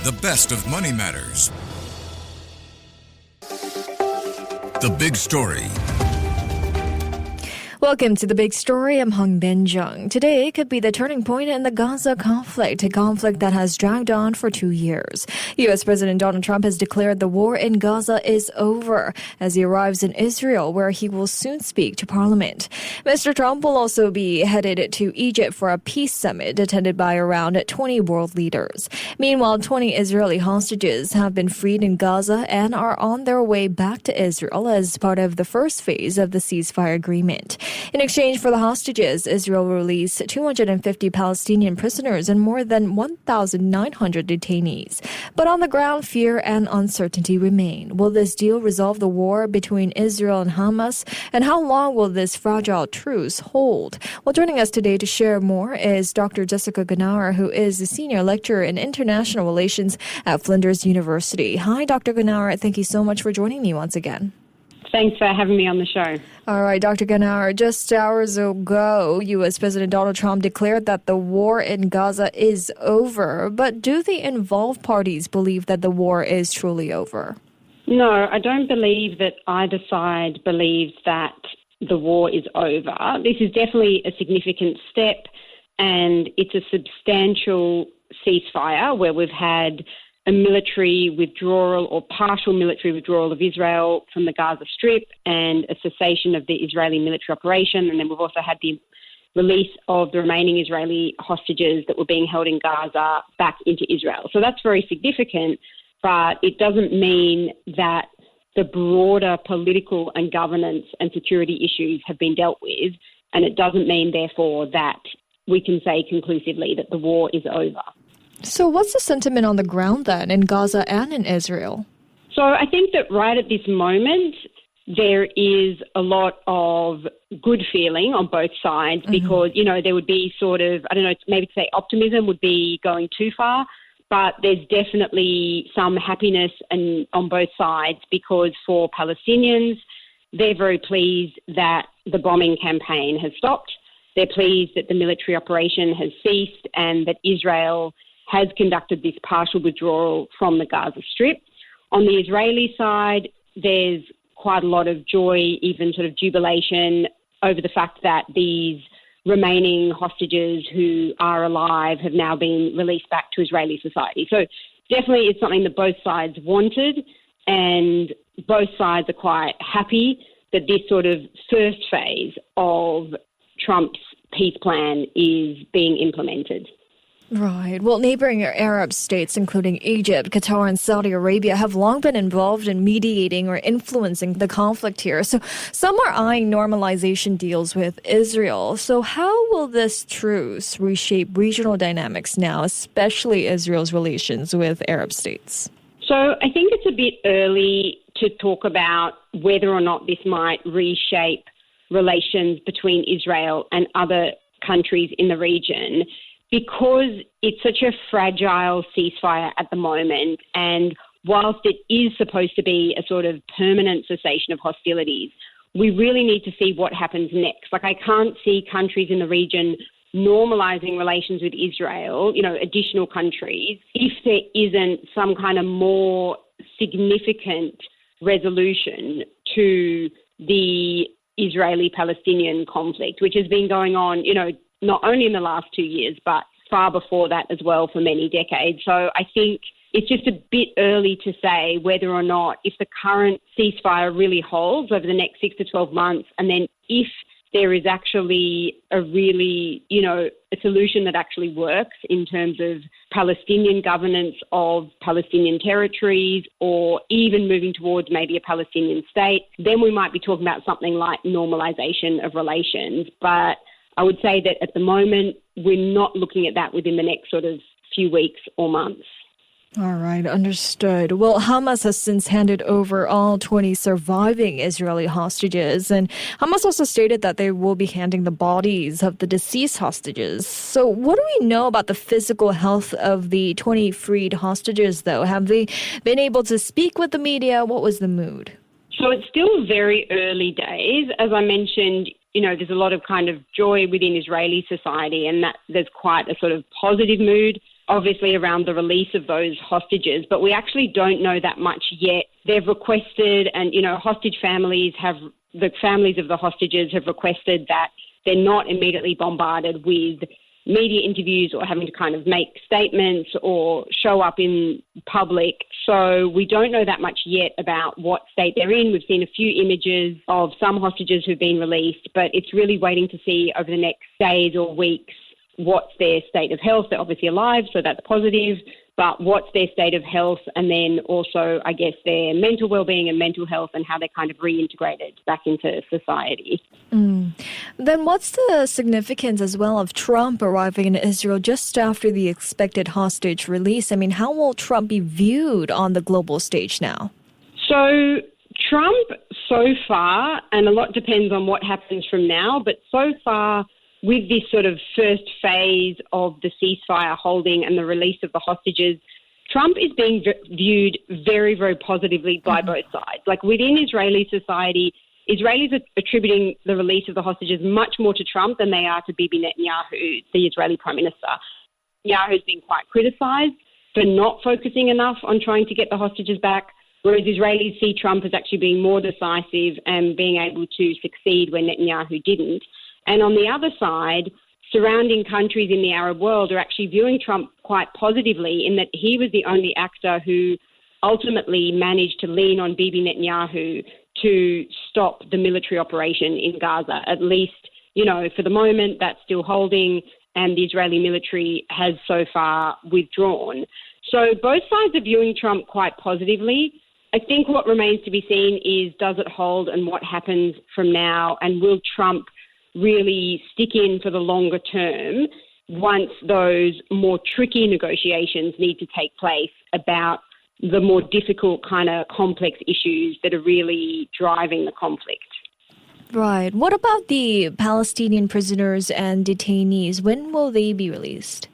the best of Money Matters. The Big Story. Welcome to The Big Story. I'm Hongbin Jeong. Today could be the turning point in the Gaza conflict, a conflict that has dragged on for 2 years. U.S. President Donald Trump has declared the war in Gaza is over as he arrives in Israel, where he will soon speak to Parliament. Mr. Trump will also be headed to Egypt for a peace summit attended by around 20 world leaders. Meanwhile, 20 Israeli hostages have been freed in Gaza and are on their way back to Israel as part of the first phase of the ceasefire agreement. In exchange for the hostages, Israel will release 250 Palestinian prisoners and more than 1,900 detainees. But on the ground, fear and uncertainty remain. Will this deal resolve the war between Israel and Hamas? And how long will this fragile truce hold? Well, joining us today to share more is Dr. Jessica Genauer, who is a senior lecturer in international relations at Flinders University. Hi, Dr. Genauer. Thank you so much for joining me once again. Thanks for having me on the show. All right, Dr. Genauer, just hours ago, U.S. President Donald Trump declared that the war in Gaza is over. But do the involved parties believe that the war is truly over? No, I don't believe that either side believes that the war is over. This is definitely a significant step, and it's a substantial ceasefire where we've had a military withdrawal or partial military withdrawal of Israel from the Gaza Strip and a cessation of the Israeli military operation. And then we've also had the release of the remaining Israeli hostages that were being held in Gaza back into Israel. So that's very significant, but it doesn't mean that the broader political and governance and security issues have been dealt with. And it doesn't mean, therefore, that we can say conclusively that the war is over. So what's the sentiment on the ground then in Gaza and in Israel? So I think that right at this moment, there is a lot of good feeling on both sides because, you know, there would be sort of, I don't know, maybe to say optimism would be going too far, but there's definitely some happiness on both sides because for Palestinians, they're very pleased that the bombing campaign has stopped. They're pleased that the military operation has ceased and that Israel has conducted this partial withdrawal from the Gaza Strip. On the Israeli side, there's quite a lot of joy, even sort of jubilation over the fact that these remaining hostages who are alive have now been released back to Israeli society. So definitely it's something that both sides wanted, and both sides are quite happy that this sort of first phase of Trump's peace plan is being implemented. Right. Well, neighboring Arab states, including Egypt, Qatar, and Saudi Arabia, have long been involved in mediating or influencing the conflict here. So some are eyeing normalization deals with Israel. So how will this truce reshape regional dynamics now, especially Israel's relations with Arab states? So I think it's a bit early to talk about whether or not this might reshape relations between Israel and other countries in the region, because it's such a fragile ceasefire at the moment, and whilst it is supposed to be a sort of permanent cessation of hostilities, we really need to see what happens next. Like, I can't see countries in the region normalising relations with Israel, you know, additional countries, if there isn't some kind of more significant resolution to the Israeli-Palestinian conflict, which has been going on, you know, not only in the last 2 years, but far before that as well for many decades. So I think it's just a bit early to say whether or not, if the current ceasefire really holds over the next 6 to 12 months, and then if there is actually a really, you know, a solution that actually works in terms of Palestinian governance of Palestinian territories, or even moving towards maybe a Palestinian state, then we might be talking about something like normalization of relations. But I would say that at the moment, we're not looking at that within the next sort of few weeks or months. All right, understood. Well, Hamas has since handed over all 20 surviving Israeli hostages, and Hamas also stated that they will be handing the bodies of the deceased hostages. So what do we know about the physical health of the 20 freed hostages, though? Have they been able to speak with the media? What was the mood? So it's still very early days. As I mentioned, you know, there's a lot of kind of joy within Israeli society, and that there's quite a sort of positive mood obviously around the release of those hostages, but we actually don't know that much yet. They've requested, and, hostage families the families of the hostages have requested that they're not immediately bombarded with media interviews or having to kind of make statements or show up in public. So we don't know that much yet about what state they're in. We've seen a few images of some hostages who've been released, but it's really waiting to see over the next days or weeks what's their state of health. They're obviously alive, so that's positive, but what's their state of health, and then also, I guess, their mental well-being and mental health and how they're kind of reintegrated back into society. Then what's the significance as well of Trump arriving in Israel just after the expected hostage release? I mean, how will Trump be viewed on the global stage now? So Trump so far, and a lot depends on what happens from now, but so far with this sort of first phase of the ceasefire holding and the release of the hostages, Trump is being viewed very, very positively by both sides. Like within Israeli society, Israelis are attributing the release of the hostages much more to Trump than they are to Bibi Netanyahu, the Israeli Prime Minister. Netanyahu has been quite criticised for not focusing enough on trying to get the hostages back, whereas Israelis see Trump as actually being more decisive and being able to succeed when Netanyahu didn't. And on the other side, surrounding countries in the Arab world are actually viewing Trump quite positively in that he was the only actor who ultimately managed to lean on Bibi Netanyahu to stop the military operation in Gaza. At least, for the moment, that's still holding, and the Israeli military has so far withdrawn. So both sides are viewing Trump quite positively. I think what remains to be seen is, does it hold and what happens from now, and will Trump really stick in for the longer term once those more tricky negotiations need to take place about the more difficult kind of complex issues that are really driving the conflict. Right. What about the Palestinian prisoners and detainees? When will they be released?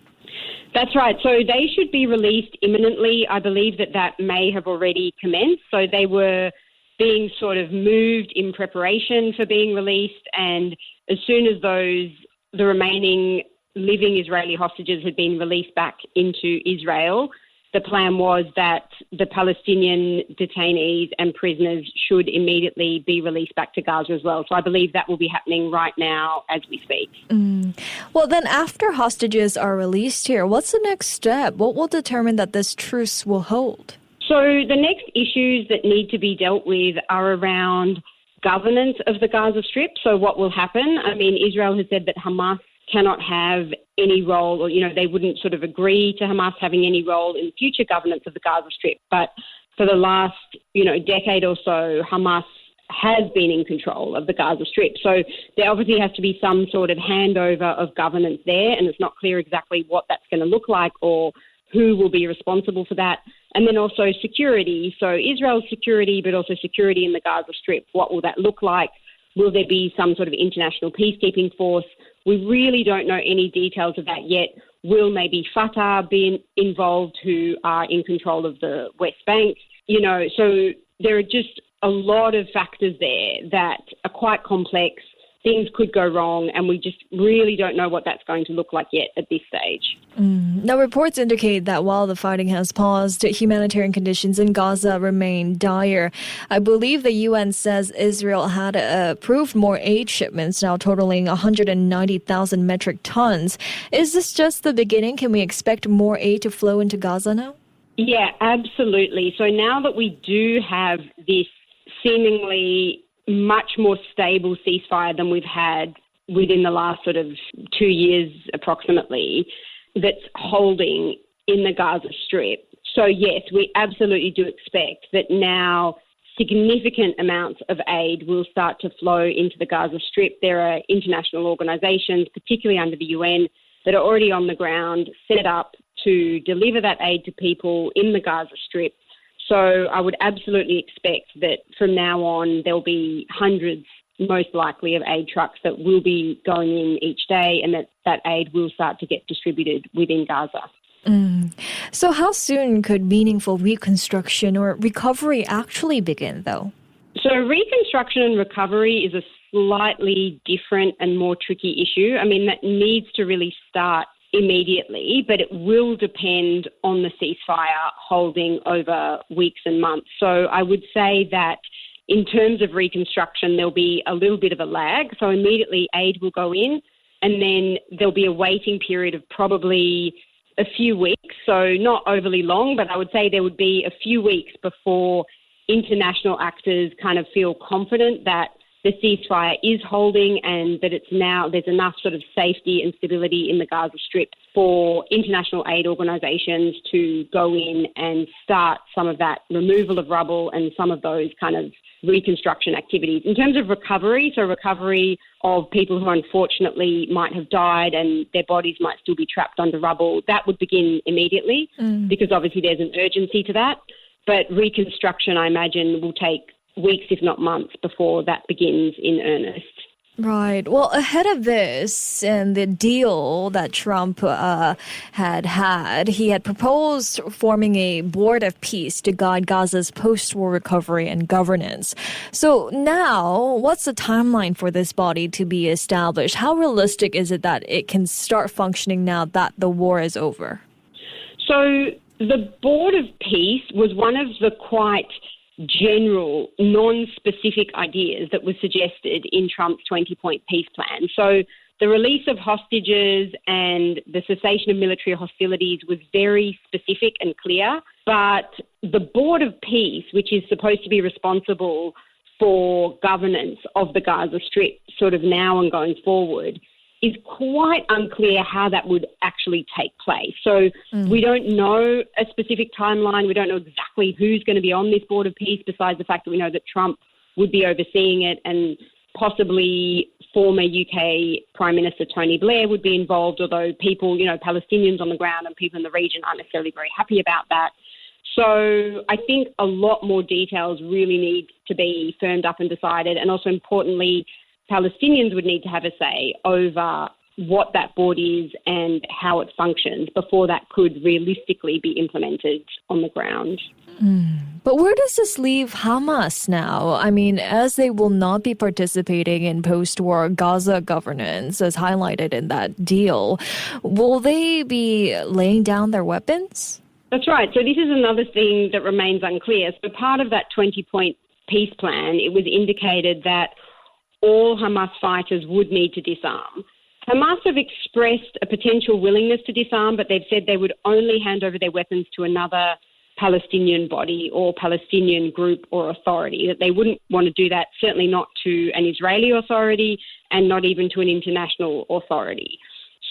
That's right. So they should be released imminently. I believe that may have already commenced. So they were being sort of moved in preparation for being released, and as soon as the remaining living Israeli hostages had been released back into Israel, the plan was that the Palestinian detainees and prisoners should immediately be released back to Gaza as well. So I believe that will be happening right now as we speak. Well, then after hostages are released here, what's the next step? What will determine that this truce will hold? So the next issues that need to be dealt with are around governance of the Gaza Strip. So what will happen? I mean, Israel has said that Hamas cannot have any role, or, they wouldn't sort of agree to Hamas having any role in future governance of the Gaza Strip. But for the last, decade or so, Hamas has been in control of the Gaza Strip. So there obviously has to be some sort of handover of governance there, and it's not clear exactly what that's going to look like or who will be responsible for that. And then also security. So Israel's security, but also security in the Gaza Strip. What will that look like? Will there be some sort of international peacekeeping force? We really don't know any details of that yet. Will maybe Fatah be involved, who are in control of the West Bank? So there are just a lot of factors there that are quite complex. Things could go wrong, and we just really don't know what that's going to look like yet at this stage. Now, reports indicate that while the fighting has paused, humanitarian conditions in Gaza remain dire. I believe the UN says Israel had approved more aid shipments, now totaling 190,000 metric tons. Is this just the beginning? Can we expect more aid to flow into Gaza now? Yeah, absolutely. So now that we do have this seemingly much more stable ceasefire than we've had within the last sort of 2 years approximately, that's holding in the Gaza Strip. So yes, we absolutely do expect that now significant amounts of aid will start to flow into the Gaza Strip. There are international organisations, particularly under the UN, that are already on the ground, set up to deliver that aid to people in the Gaza Strip. So I would absolutely expect that from now on there'll be hundreds, most likely, of aid trucks that will be going in each day, and that aid will start to get distributed within Gaza. So how soon could meaningful reconstruction or recovery actually begin, though? So reconstruction and recovery is a slightly different and more tricky issue. I mean, that needs to really start immediately, but it will depend on the ceasefire holding over weeks and months. So I would say that in terms of reconstruction, there'll be a little bit of a lag. So immediately aid will go in, and then there'll be a waiting period of probably a few weeks. So not overly long, but I would say there would be a few weeks before international actors kind of feel confident that the ceasefire is holding and that there's enough sort of safety and stability in the Gaza Strip for international aid organisations to go in and start some of that removal of rubble and some of those kind of reconstruction activities. In terms of recovery, so recovery of people who unfortunately might have died and their bodies might still be trapped under rubble, that would begin immediately because obviously there's an urgency to that. But reconstruction, I imagine, will take weeks, if not months, before that begins in earnest. Right. Well, ahead of this and the deal that Trump had, he had proposed forming a board of peace to guide Gaza's post-war recovery and governance. So now, what's the timeline for this body to be established? How realistic is it that it can start functioning now that the war is over? So the board of peace was one of the quite general, non-specific ideas that was suggested in Trump's 20-point peace plan. So the release of hostages and the cessation of military hostilities was very specific and clear, but the Board of Peace, which is supposed to be responsible for governance of the Gaza Strip sort of now and going forward, is quite unclear how that would actually take place. So we don't know a specific timeline. We don't know exactly who's going to be on this Board of Peace, besides the fact that we know that Trump would be overseeing it and possibly former UK Prime Minister Tony Blair would be involved, although people, Palestinians on the ground and people in the region aren't necessarily very happy about that. So I think a lot more details really need to be firmed up and decided, and also importantly, Palestinians would need to have a say over what that board is and how it functions before that could realistically be implemented on the ground. But where does this leave Hamas now? I mean, as they will not be participating in post-war Gaza governance, as highlighted in that deal, will they be laying down their weapons? That's right. So this is another thing that remains unclear. So part of that 20-point peace plan, it was indicated that all Hamas fighters would need to disarm. Hamas have expressed a potential willingness to disarm, but they've said they would only hand over their weapons to another Palestinian body or Palestinian group or authority, that they wouldn't want to do that, certainly not to an Israeli authority and not even to an international authority.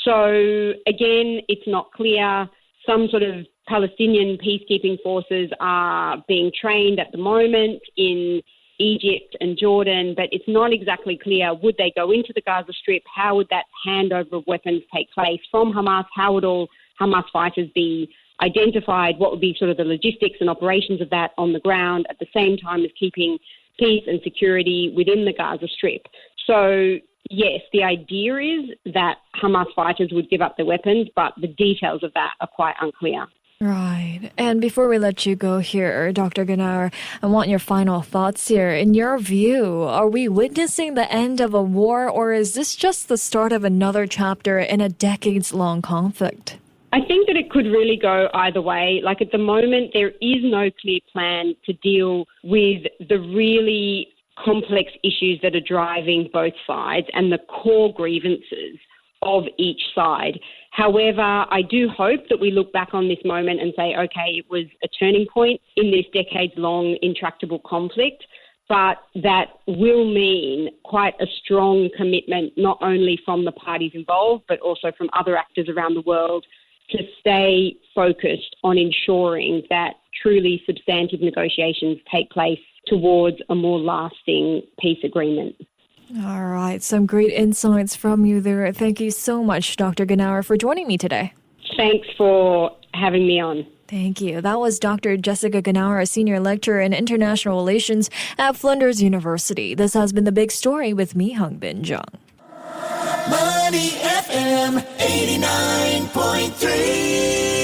So again, it's not clear. Some sort of Palestinian peacekeeping forces are being trained at the moment in Egypt and Jordan, but it's not exactly clear. Would they go into the Gaza Strip? How would that handover of weapons take place from Hamas? How would all Hamas fighters be identified? What would be sort of the logistics and operations of that on the ground at the same time as keeping peace and security within the Gaza Strip? So, yes, the idea is that Hamas fighters would give up their weapons, but the details of that are quite unclear. Right. And before we let you go here, Dr. Genauer, I want your final thoughts here. In your view, are we witnessing the end of a war, or is this just the start of another chapter in a decades-long conflict? I think that it could really go either way. Like at the moment, there is no clear plan to deal with the really complex issues that are driving both sides and the core grievances of each side. However, I do hope that we look back on this moment and say, okay, it was a turning point in this decades-long intractable conflict, but that will mean quite a strong commitment, not only from the parties involved, but also from other actors around the world, to stay focused on ensuring that truly substantive negotiations take place towards a more lasting peace agreement. All right. Some great insights from you there. Thank you so much, Dr. Genauer, for joining me today. Thanks for having me on. Thank you. That was Dr. Jessica Genauer, a senior lecturer in international relations at Flinders University. This has been The Big Story with me, Hongbin Jeong. Money FM 89.3